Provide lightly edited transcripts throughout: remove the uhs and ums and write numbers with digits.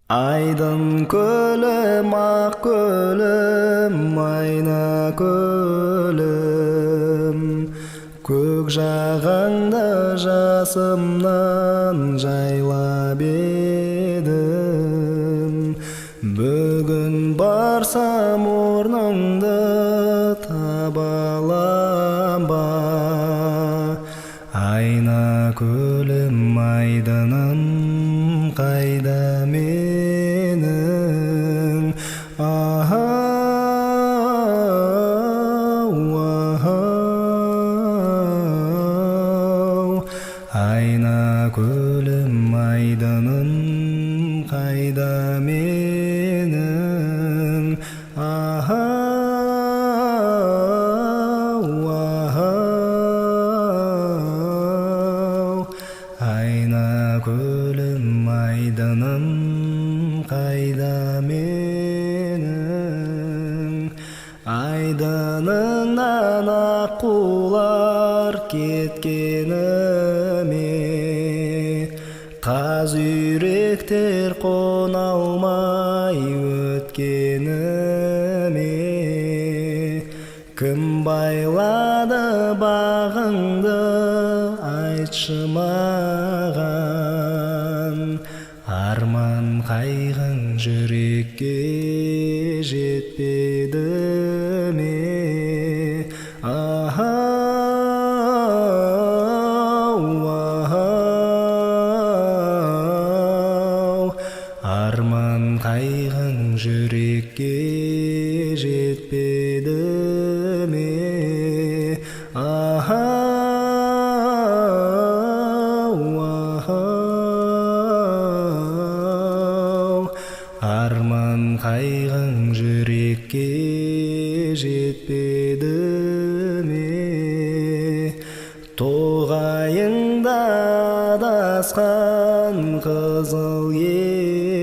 Aydın kölüm, ak kölüm, ayna kölüm. Көк жағаңда жасымнан жайлап едім. Бүгін барсам орныңды таба алам ба? Айна көлім, айдыным қайда менің? Айна көлім, айдыным қайда менің? Айна көлім, айдыным қайда менің? Айдыныңнан аққулар кеткеніме, қаз үйректер қона алмай өткеніме. Кім байлады бағыңды, айтшы маған. Арман қайғың жүрекке жетпеді ме? Арман қайғың жүрекке жетпеді ме? Арман қайғың жүрекке жетпеді ме? Тоғайыңда адасқан қызыл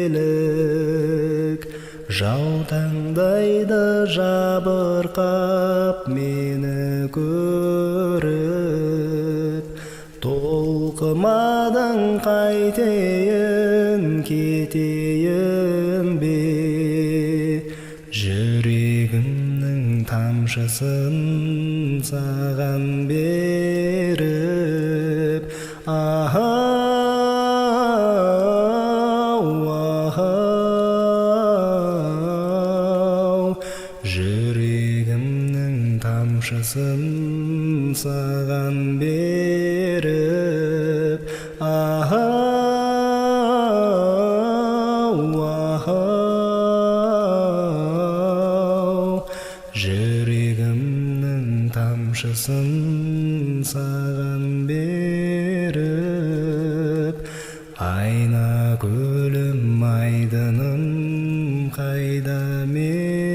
елік, жаутаңдайды жабырқап мені көріп. Толқымадың қайтейін, кетейін бе? Жүрегімнің тамшысын саған беріп. Жүрегімнің тамшысын саған беріп. Жүрегімнің тамшысын саған беріп. Айна көлім, айдыным қайда мен?